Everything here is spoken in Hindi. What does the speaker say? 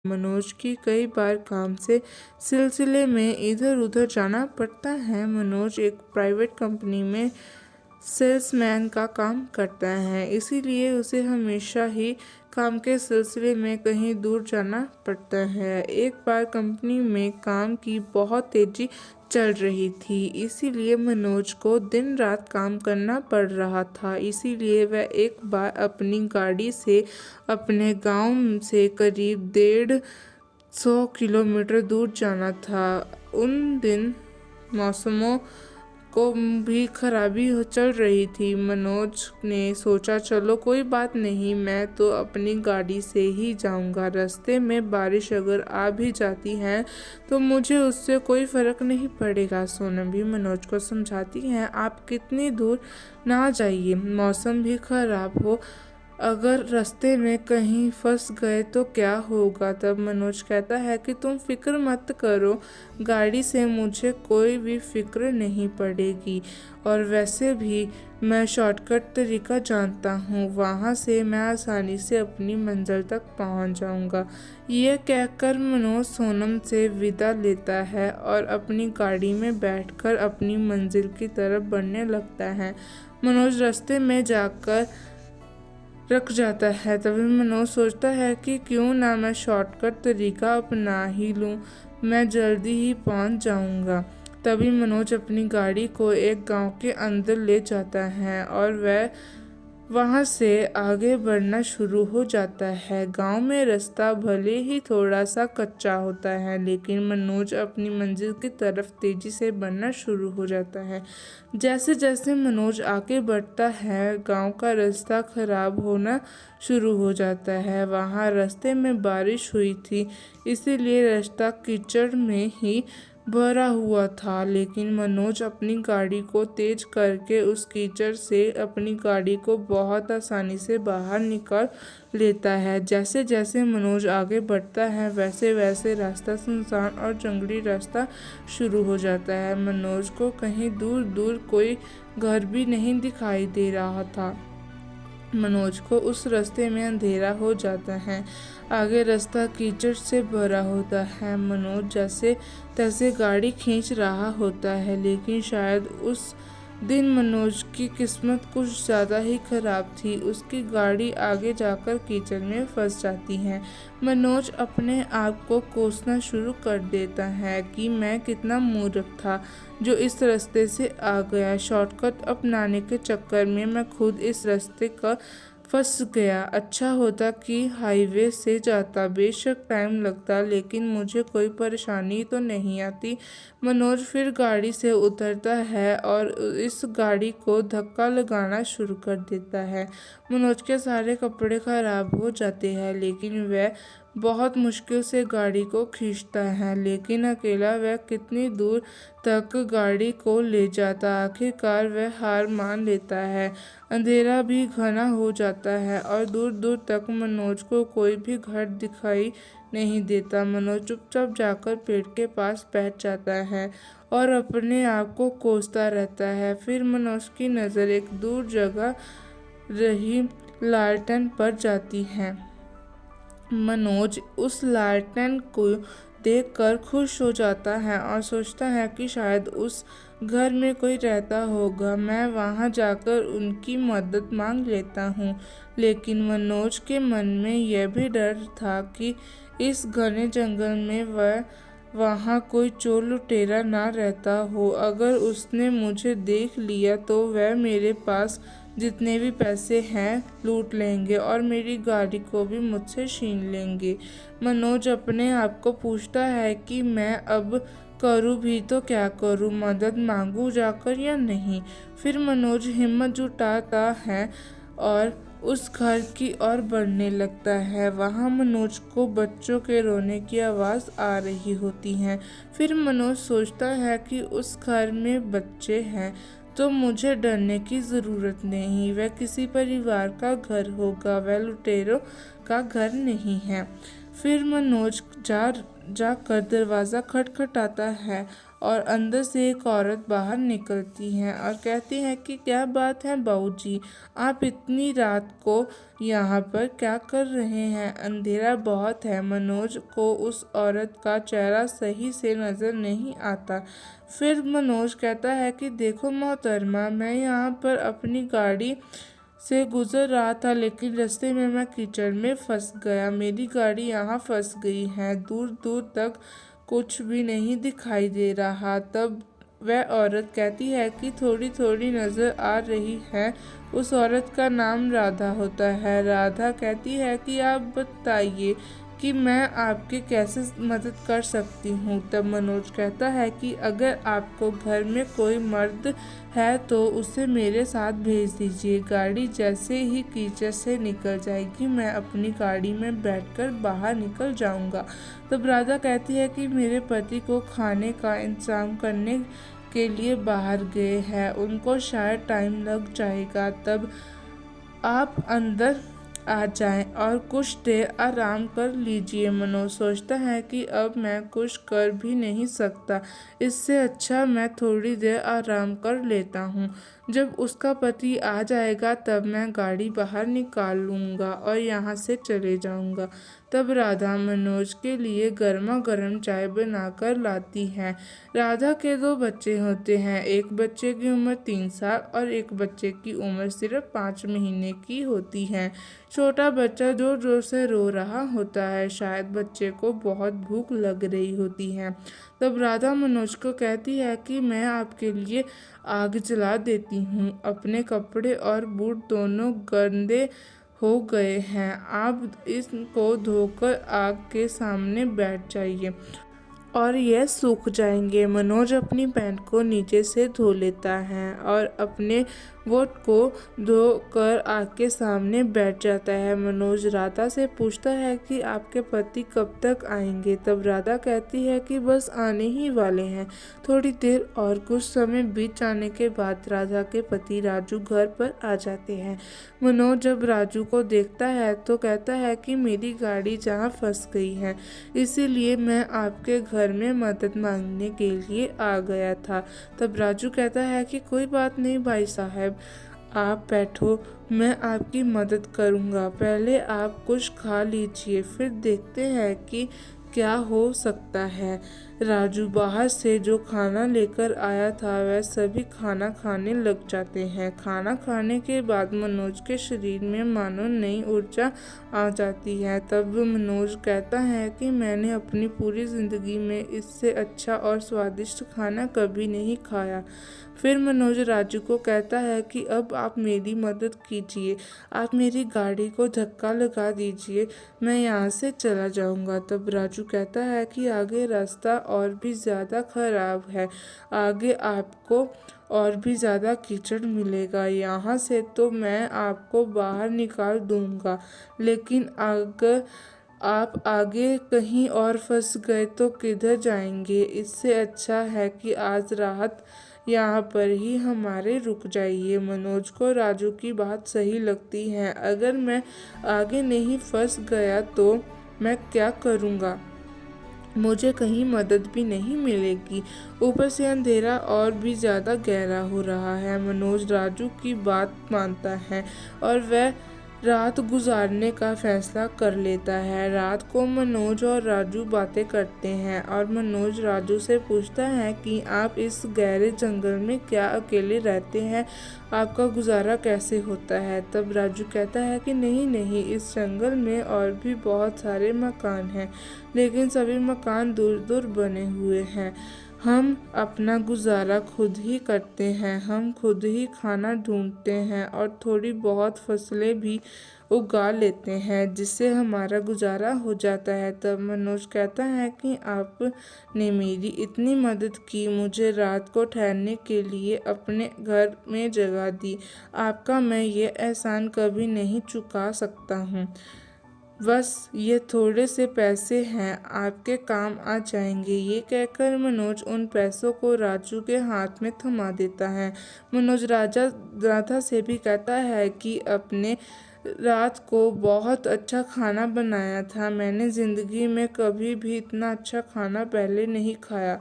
मनोज की कई बार काम से सिलसिले में इधर उधर जाना पड़ता है। मनोज एक प्राइवेट कंपनी में सेल्समैन का काम करता है, इसीलिए उसे हमेशा ही काम के सिलसिले में कहीं दूर जाना पड़ता है। एक बार कंपनी में काम की बहुत तेजी चल रही थी, इसीलिए मनोज को दिन रात काम करना पड़ रहा था। इसीलिए वह एक बार अपनी गाड़ी से अपने गांव से करीब 150 किलोमीटर दूर जाना था। उन दिन मौसमों को भी खराबी चल रही थी। मनोज ने सोचा, चलो कोई बात नहीं, मैं तो अपनी गाड़ी से ही जाऊंगा। रास्ते में बारिश अगर आ भी जाती है तो मुझे उससे कोई फ़र्क नहीं पड़ेगा। सोनम भी मनोज को समझाती है, आप कितनी दूर ना जाइए, मौसम भी खराब हो, अगर रास्ते में कहीं फंस गए तो क्या होगा। तब मनोज कहता है कि तुम फिक्र मत करो, गाड़ी से मुझे कोई भी फिक्र नहीं पड़ेगी, और वैसे भी मैं शॉर्टकट तरीका जानता हूँ, वहाँ से मैं आसानी से अपनी मंजिल तक पहुँच जाऊँगा। यह कहकर मनोज सोनम से विदा लेता है और अपनी गाड़ी में बैठकर अपनी मंजिल की तरफ बढ़ने लगता है। मनोज रास्ते में जाकर रख जाता है। तभी मनोज सोचता है कि क्यों ना मैं शॉर्टकट तरीका अपना ही लूँ, मैं जल्दी ही पहुँच जाऊँगा। तभी मनोज अपनी गाड़ी को एक गांव के अंदर ले जाता है और वह वहाँ से आगे बढ़ना शुरू हो जाता है। गांव में रास्ता भले ही थोड़ा सा कच्चा होता है, लेकिन मनोज अपनी मंजिल की तरफ तेजी से बढ़ना शुरू हो जाता है। जैसे जैसे मनोज आगे बढ़ता है, गांव का रास्ता खराब होना शुरू हो जाता है। वहाँ रास्ते में बारिश हुई थी, इसीलिए रास्ता कीचड़ में ही भरा हुआ था, लेकिन मनोज अपनी गाड़ी को तेज करके उस कीचड़ से अपनी गाड़ी को बहुत आसानी से बाहर निकाल लेता है। जैसे जैसे मनोज आगे बढ़ता है, वैसे वैसे रास्ता सुनसान और जंगली रास्ता शुरू हो जाता है। मनोज को कहीं दूर दूर कोई घर भी नहीं दिखाई दे रहा था। मनोज को उस रास्ते में अंधेरा हो जाता है, आगे रास्ता कीचड़ से भरा होता है। मनोज जैसे तैसे गाड़ी खींच रहा होता है, लेकिन शायद उस दिन मनोज की किस्मत कुछ ज़्यादा ही खराब थी। उसकी गाड़ी आगे जाकर कीचड़ में फंस जाती है। मनोज अपने आप को कोसना शुरू कर देता है कि मैं कितना मूर्ख था जो इस रास्ते से आ गया। शॉर्टकट अपनाने के चक्कर में मैं खुद इस रास्ते का फंस गया। अच्छा होता कि हाईवे से जाता, बेशक टाइम लगता, लेकिन मुझे कोई परेशानी तो नहीं आती। मनोज फिर गाड़ी से उतरता है और इस गाड़ी को धक्का लगाना शुरू कर देता है। मनोज के सारे कपड़े खराब हो जाते हैं, लेकिन वह बहुत मुश्किल से गाड़ी को खींचता है। लेकिन अकेला वह कितनी दूर तक गाड़ी को ले जाता। आखिरकार वह हार मान लेता है। अंधेरा भी घना हो जाता है और दूर दूर तक मनोज को कोई भी घर दिखाई नहीं देता। मनोज चुपचाप जाकर पेड़ के पास बैठ जाता है और अपने आप को कोसता रहता है। फिर मनोज की नज़र एक दूर जगह रही लालटेन पर जाती है। मनोज उस लालटेन को देखकर खुश हो जाता है और सोचता है कि शायद उस घर में कोई रहता होगा, मैं वहां जाकर उनकी मदद मांग लेता हूँ। लेकिन मनोज के मन में यह भी डर था कि इस घने जंगल में वहाँ कोई चोर लुटेरा ना रहता हो। अगर उसने मुझे देख लिया तो वह मेरे पास जितने भी पैसे हैं लूट लेंगे और मेरी गाड़ी को भी मुझसे छीन लेंगे। मनोज अपने आप को पूछता है कि मैं अब करूँ भी तो क्या करूँ, मदद मांगूँ जाकर या नहीं। फिर मनोज हिम्मत जुटाता है और उस घर की ओर बढ़ने लगता है। वहाँ मनोज को बच्चों के रोने की आवाज़ आ रही होती है। फिर मनोज सोचता है कि उस घर में बच्चे हैं तो मुझे डरने की ज़रूरत नहीं, वह किसी परिवार का घर होगा, वह लुटेरों का घर नहीं है। फिर मनोज जाकर दरवाज़ा खटखटाता है और अंदर से एक औरत बाहर निकलती है और कहती है कि क्या बात है बाबूजी, आप इतनी रात को यहाँ पर क्या कर रहे हैं? अंधेरा बहुत है। मनोज को उस औरत का चेहरा सही से नज़र नहीं आता। फिर मनोज कहता है कि देखो मोहतरमा, मैं यहाँ पर अपनी गाड़ी से गुजर रहा था, लेकिन रास्ते में मैं कीचड़ में फंस गया। मेरी गाड़ी यहाँ फंस गई है। दूर दूर तक कुछ भी नहीं दिखाई दे रहा। तब वह औरत कहती है कि थोड़ी थोड़ी नज़र आ रही है। उस औरत का नाम राधा होता है। राधा कहती है कि आप बताइए कि मैं आपकी कैसे मदद कर सकती हूँ। तब मनोज कहता है कि अगर आपको घर में कोई मर्द है तो उसे मेरे साथ भेज दीजिए। गाड़ी जैसे ही कीचड़ से निकल जाएगी मैं अपनी गाड़ी में बैठकर बाहर निकल जाऊंगा। तब राधा कहती है कि मेरे पति को खाने का इंतजाम करने के लिए बाहर गए हैं, उनको शायद टाइम लग जाएगा। तब आप अंदर आ जाएं और कुछ देर आराम कर लीजिए। मनोज सोचता है कि अब मैं कुछ कर भी नहीं सकता, इससे अच्छा मैं थोड़ी देर आराम कर लेता हूँ। जब उसका पति आ जाएगा तब मैं गाड़ी बाहर निकाल लूँगा और यहाँ से चले जाऊँगा। तब राधा मनोज के लिए गर्मा गर्म चाय बनाकर लाती है। राधा के 2 बच्चे होते हैं, एक बच्चे की उम्र 3 साल और एक बच्चे की उम्र सिर्फ 5 महीने की होती है। छोटा बच्चा जोर जोर से रो रहा होता है, शायद बच्चे को बहुत भूख लग रही होती है। तब राधा मनोज को कहती है कि मैं आपके लिए आग जला देती हूँ। अपने कपड़े और बूट दोनों गंदे हो गए हैं, आप इसको धोकर आग के सामने बैठ जाइए और यह सूख जाएंगे। मनोज अपनी पैंट को नीचे से धो लेता है और अपने वोट को धोकर आग के सामने बैठ जाता है। मनोज राधा से पूछता है कि आपके पति कब तक आएंगे? तब राधा कहती है कि बस आने ही वाले हैं, थोड़ी देर और। कुछ समय बीत जाने के बाद राधा के पति राजू घर पर आ जाते हैं। मनोज जब राजू को देखता है तो कहता है कि मेरी गाड़ी जहाँ फंस गई है, इसीलिए मैं आपके घर में मदद मांगने के लिए आ गया था। तब राजू कहता है कि कोई बात नहीं भाई साहब, आप बैठो, मैं आपकी मदद करूँगा। पहले आप कुछ खा लीजिए, फिर देखते हैं कि क्या हो सकता है। राजू बाहर से जो खाना लेकर आया था वह सभी खाना खाने लग जाते हैं। खाना खाने के बाद मनोज के शरीर में मानो नई ऊर्जा आ जाती है। तब मनोज कहता है कि मैंने अपनी पूरी ज़िंदगी में इससे अच्छा और स्वादिष्ट खाना कभी नहीं खाया। फिर मनोज राजू को कहता है कि अब आप मेरी मदद कीजिए, आप मेरी गाड़ी को धक्का लगा दीजिए, मैं यहाँ से चला जाऊँगा। तब राजू कहता है कि आगे रास्ता और भी ज़्यादा ख़राब है, आगे आपको और भी ज़्यादा कीचड़ मिलेगा, यहाँ से तो मैं आपको बाहर निकाल दूँगा, लेकिन अगर आप आगे कहीं और फंस गए तो किधर जाएंगे? इससे अच्छा है कि आज रात यहाँ पर ही हमारे रुक जाइए। मनोज को राजू की बात सही लगती है। अगर मैं आगे नहीं फंस गया तो मैं क्या करूँगा? मुझे कहीं मदद भी नहीं मिलेगी। ऊपर से अंधेरा और भी ज़्यादा गहरा हो रहा है। मनोज राजू की बात मानता है और वह रात गुजारने का फैसला कर लेता है। रात को मनोज और राजू बातें करते हैं और मनोज राजू से पूछता है कि आप इस गहरे जंगल में क्या अकेले रहते हैं, आपका गुजारा कैसे होता है? तब राजू कहता है कि नहीं नहीं, इस जंगल में और भी बहुत सारे मकान हैं, लेकिन सभी मकान दूर दूर बने हुए हैं। हम अपना गुजारा खुद ही करते हैं, हम खुद ही खाना ढूंढते हैं और थोड़ी बहुत फसलें भी उगा लेते हैं, जिससे हमारा गुजारा हो जाता है। तब मनोज कहता है कि आपने मेरी इतनी मदद की, मुझे रात को ठहरने के लिए अपने घर में जगह दी, आपका मैं ये एहसान कभी नहीं चुका सकता हूँ। बस ये थोड़े से पैसे हैं, आपके काम आ जाएंगे। ये कहकर मनोज उन पैसों को राजू के हाथ में थमा देता है। मनोज राधा से भी कहता है कि अपने रात को बहुत अच्छा खाना बनाया था, मैंने ज़िंदगी में कभी भी इतना अच्छा खाना पहले नहीं खाया।